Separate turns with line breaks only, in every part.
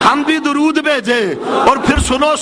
ہم بھی درود بھیجے. اور پھر سنو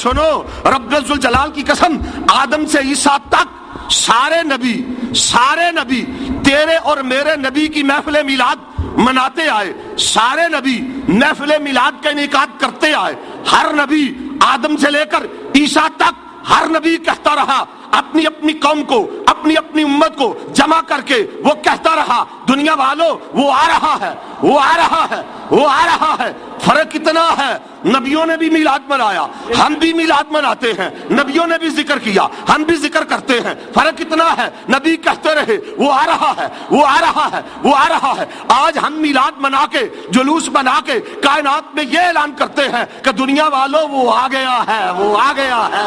رب ذوالجلال کی قسم، آدم سے عیسیٰ تک سارے نبی تیرے اور میرے نبی کی محفل میلاد مناتے آئے، سارے نبی محفل میلاد کا انعقاد کرتے آئے. ہر نبی آدم سے لے کر عیسیٰ تک ہر نبی کہتا رہا، اپنی اپنی قوم کو، اپنی اپنی امت کو جمع کر کے وہ کہتا رہا، دنیا والوں وہ آ رہا ہے، وہ آ رہا ہے، وہ آ رہا ہے. فرق اتنا ہے، نبیوں نے بھی میلاد منایا، ہم بھی میلاد مناتے ہیں. نبیوں نے بھی ذکر کیا، ہم بھی ذکر کرتے ہیں. فرق اتنا ہے، نبی کہتے رہے وہ آ رہا ہے، وہ آ رہا ہے، وہ آ رہا ہے. آج ہم میلاد منا کے، جلوس بنا کے کائنات میں یہ اعلان کرتے ہیں کہ دنیا والوں وہ آ گیا ہے، وہ آ گیا ہے،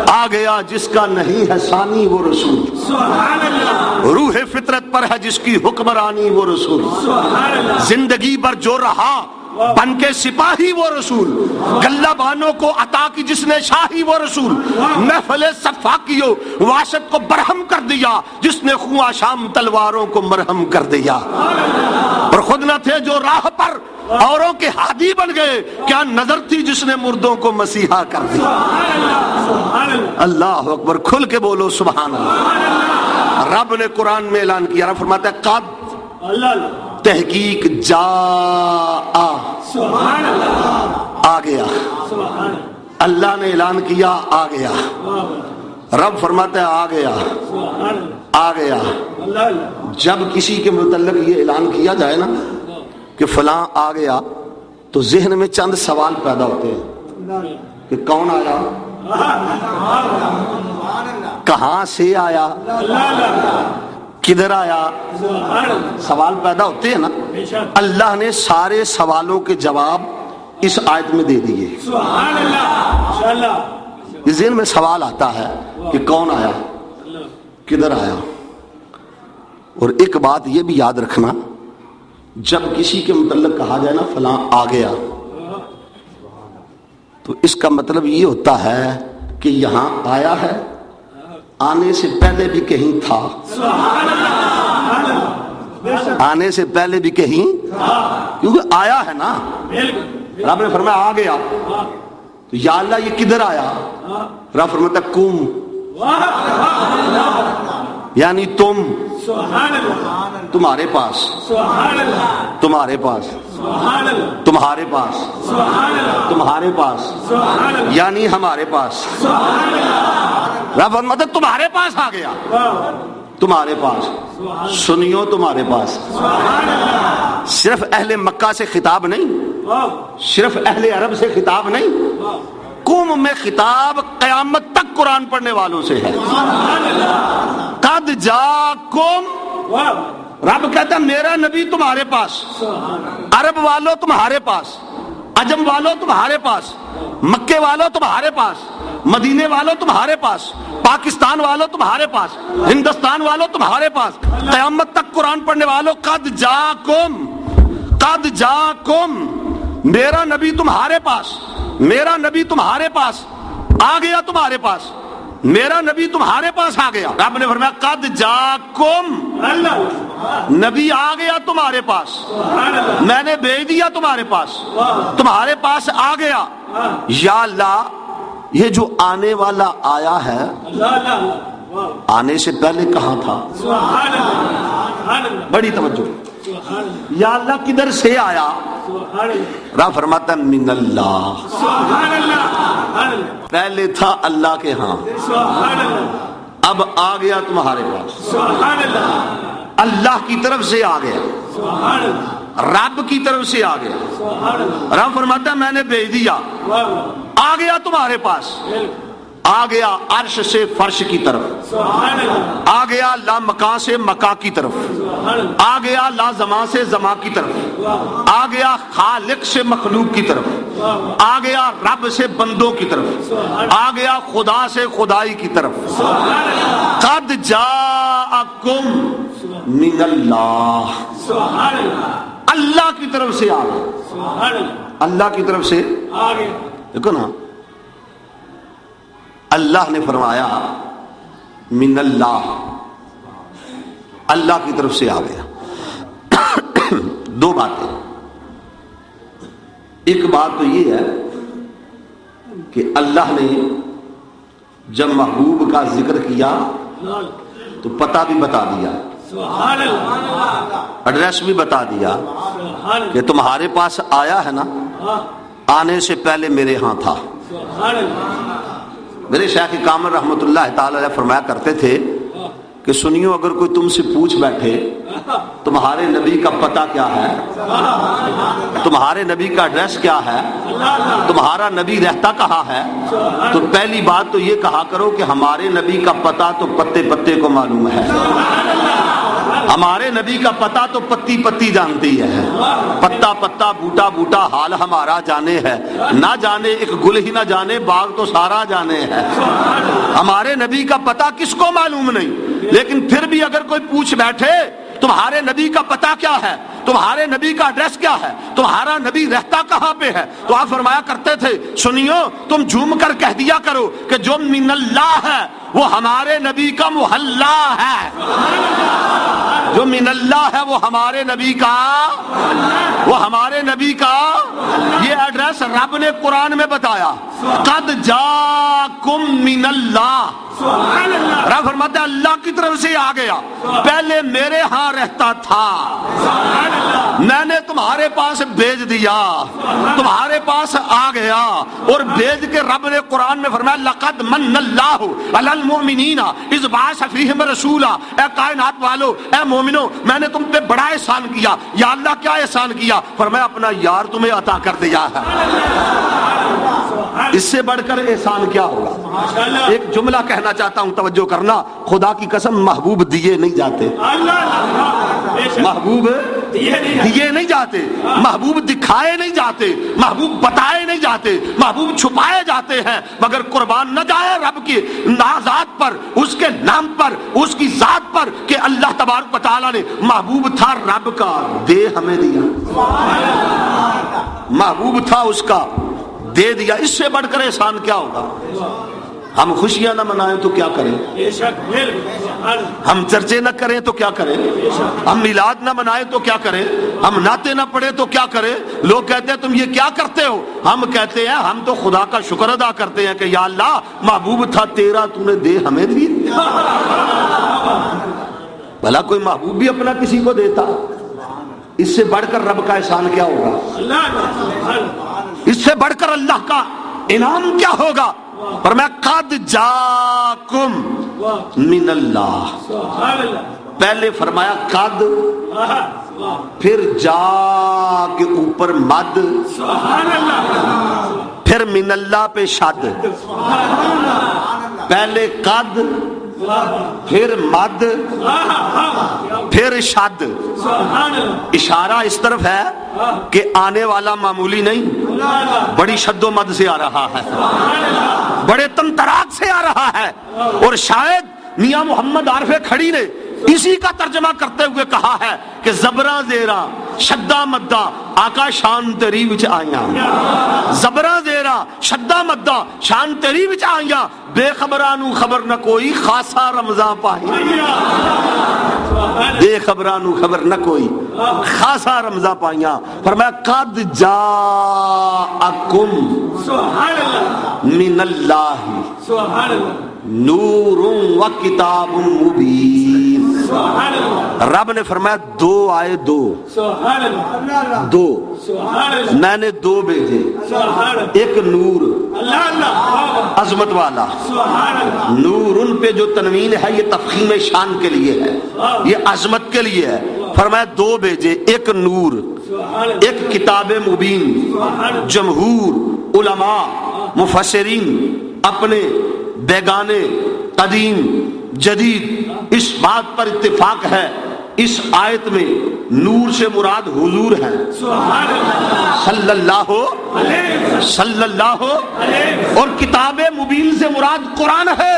آ گیا جس کا نہیں ہے ثانی وہ رسول. روح فطرت پر ہے جس کی حکمرانی وہ رسول. زندگی بھر جو رہا بن کے سپاہی وہ رسول. گلہ بانوں کو عطا کی جس نے شاہی وہ رسول. محفل صفاقیوں واشت کو برہم کر دیا جس نے خواہ شام تلواروں کو مرہم کر دیا. اور خود نہ تھے جو راہ پر اوروں کے ہادی بن گئے، کیا نظر تھی جس نے مردوں کو مسیحا کر دیا. اللہ اکبر، کھل کے بولو سبحان اللہ. رب نے قرآن میں اعلان کیا، رب فرماتا ہے قد تحقیق جا آ گیا. اللہ نے اعلان کیا آ گیا. رب فرماتا ہے آ گیا، آ گیا. جب کسی کے متعلق یہ اعلان کیا جائے نا کہ فلاں آ گیا تو ذہن میں چند سوال پیدا ہوتے ہیں کہ کون آیا، کہاں سے آیا، کدھر آیا. سوال پیدا ہوتے ہیں نا. اللہ نے سارے سوالوں کے جواب اس آیت میں دے دیے. ذہن میں سوال آتا ہے کہ کون آیا، کدھر آیا. اور ایک بات یہ بھی یاد رکھنا، جب کسی کے متعلق کہا جائے نا فلاں آ گیا، تو اس کا مطلب یہ ہوتا ہے کہ یہاں آیا ہے، آنے سے پہلے بھی کہیں تھا، آنے سے پہلے بھی کہیں، کیونکہ آیا ہے نا. رب نے فرمایا آ گیا، تو یا اللہ یہ کدھر آیا. رب فرماتا کم، یعنی تم، تمہارے پاس، تمہارے پاس، تمہارے پاس، تمہارے پاس، یعنی ہمارے پاس. رب مطلب تمہارے پاس آ گیا، تمہارے پاس. سنیو تمہارے پاس. صرف اہل مکہ سے خطاب نہیں، صرف اہل عرب سے خطاب نہیں، قوم میں خطاب قیامت تک قرآن پڑھنے والوں سے ہے. قد جاکم، رب کہتا ہے میرا نبی تمہارے پاس، عرب والوں تمہارے پاس، عجم والوں تمہارے پاس، مکے والوں تمہارے پاس، مدینے والوں تمہارے پاس، پاکستان والوں تمہارے پاس، ہندوستان والوں تمہارے پاس، قیامت تک قرآن پڑھنے والوں. قد جاکم، قد جاکم، میرا نبی تمہارے پاس، میرا نبی تمہارے پاس آ گیا، تمہارے پاس میرا نبی تمہارے پاس آ گیا. رب نے فرمایا قد جاکم، نبی آ گیا تمہارے پاس، میں نے بھیج دیا تمہارے پاس، تمہارے پاس آ گیا. یا اللہ یہ جو آنے والا آیا ہے، آنے سے پہلے کہاں تھا؟ بڑی توجہ. یا اللہ کدھر سے آیا؟ رب فرماتا ہے من اللہ، پہلے تھا اللہ کے ہاں، اب آ گیا تمہارے پاس. اللہ کی طرف سے آ گیا، رب کی طرف سے آ گیا. رب فرماتا ہے میں نے بھیج دیا، آ گیا تمہارے پاس، آ گیا عرش سے فرش کی طرف، آ گیا لا مکان سے مکان کی طرف، آ گیا لا زمان سے زمان کی طرف، آ گیا خالق سے مخلوق کی طرف، آ گیا رب سے بندوں کی طرف، آ گیا خدا سے خدائی کی طرف. قد جاءکم من اللہ، اللہ کی طرف سے آ گیا، اللہ کی طرف سے آ گیا. دیکھو نا، اللہ نے فرمایا من اللہ، اللہ کی طرف سے آ گیا. دو باتیں، ایک بات تو یہ ہے کہ اللہ نے جب محبوب کا ذکر کیا تو پتہ بھی بتا دیا، ایڈریس بھی بتا دیا کہ تمہارے پاس آیا ہے نا، آنے سے پہلے میرے ہاں تھا۔ میرے شیخ کامل رحمۃ اللہ تعالی علیہ فرمایا کرتے تھے کہ سنیو، اگر کوئی تم سے پوچھ بیٹھے تمہارے نبی کا پتہ کیا ہے، تمہارے نبی کا ایڈریس کیا ہے، تمہارا نبی رہتا کہاں ہے، تو پہلی بات تو یہ کہا کرو کہ ہمارے نبی کا پتہ تو پتے پتے کو معلوم ہے، ہمارے نبی کا پتہ تو پتی پتی جانتی ہے، پتا پتا بوٹا بوٹا حال ہمارا جانے ہے، نہ جانے ایک گل ہی نہ جانے باغ تو سارا جانے ہے۔ ہمارے نبی کا پتہ کس کو معلوم نہیں، لیکن پھر بھی اگر کوئی پوچھ بیٹھے تمہارے نبی کا پتہ کیا ہے، تمہارے نبی کا ایڈریس کیا ہے، تمہارا نبی رہتا کہاں پہ ہے، تو آپ فرمایا کرتے تھے سنیو، تم جھوم کر کہہ دیا کرو کہ جو من اللہ ہے وہ ہمارے نبی کا محلہ ہے، جو من اللہ ہے وہ ہمارے نبی کا، وہ ہمارے نبی کا یہ ایڈریس رب نے قرآن میں بتایا، قد جاکم من اللہ، رب فرماتا ہے اللہ کی طرف سے آ گیا، پہلے میرے ہاں رہتا تھا، میں نے تمہارے پاس بھیج دیا، تمہارے پاس آ گیا، اور بھیج کے رب نے قرآن میں فرمایا لقد من اللہ علی المؤمنین اذ بعث فیہم رسولا، اے کائنات والو، اے مومنو، میں نے تم پہ بڑا احسان کیا۔ یا اللہ کیا احسان کیا؟ فرمایا اپنا یار تمہیں عطا کر دیا ہے، اس سے بڑھ کر احسان کیا ہوگا؟ ایک جملہ کہنا چاہتا ہوں، توجہ کرنا، خدا کی قسم محبوب دیے نہیں جاتے، محبوب دیے نہیں جاتے، محبوب دکھائے نہیں جاتے، محبوب بتائے نہیں جاتے، محبوب چھپائے جاتے ہیں، مگر قربان نہ جائے رب کی ذات پر، اس کے نام پر، اس کی ذات پر کہ اللہ تبارک و تعالیٰ نے محبوب تھا رب کا، دے ہمیں دیا، محبوب تھا اس کا، دے دیا، اس سے بڑھ کر احسان کیا ہوگا؟ ہم خوشیاں نہ منائیں تو کیا کریں، ہم چرچے نہ کریں تو کیا کریں، ہم میلاد نہ منائیں تو کیا کریں، ہم نعتیں نہ پڑھیں تو کیا کریں۔ لوگ کہتے ہیں تم یہ کیا کرتے ہو، ہم کہتے ہیں ہم تو خدا کا شکر ادا کرتے ہیں کہ یا اللہ محبوب تھا تیرا، تو نے دے ہمیں دی۔ بھلا کوئی محبوب بھی اپنا کسی کو دیتا، اس سے بڑھ کر رب کا احسان کیا ہوگا، اس سے بڑھ کر اللہ کا انعام کیا ہوگا؟ فرمایا قد جاکم من اللہ، پہلے فرمایا قد، پھر جا کے اوپر مد، پھر من اللہ پہ شد، پہلے قد، پھر مد، پھر شد، اشارہ اس طرف ہے کہ آنے والا معمولی نہیں، بڑی شد و مد سے آ رہا ہے، بڑے تنتراک سے آ رہا ہے، اور شاید میاں محمد عارف کھڑی نے اسی کا ترجمہ کرتے ہوئے کہا ہے کہ زبراں زیرا شدہ مدہ آقا شان تیری وچ آئیاں، زبراں زیرا شدہ مدہ شان تیری وچ آئیاں، بے خبرانو خبر نہ کوئی خاصا رمضان پائی، بے خبرانو خبر نہ کوئی خاصا رمضان پائیاں۔ فرمایا قد جاءکم من اللہ نور و کتاب مبین، رب نے فرمایا دو آئے، دو میں نے دو بھیجے، ایک نور عظمت والا، نور ان پہ جو تنوین ہے یہ تفخیم شان کے لیے ہے، یہ عظمت کے لیے ہے، فرمایا دو بھیجے، ایک نور، ایک کتاب مبین۔ جمہور علماء مفسرین اپنے بیگانے قدیم جدید اس بات پر اتفاق ہے، اس آیت میں نور سے مراد حضور ہے صلی اللہ، اور کتاب مبین سے مراد قرآن ہے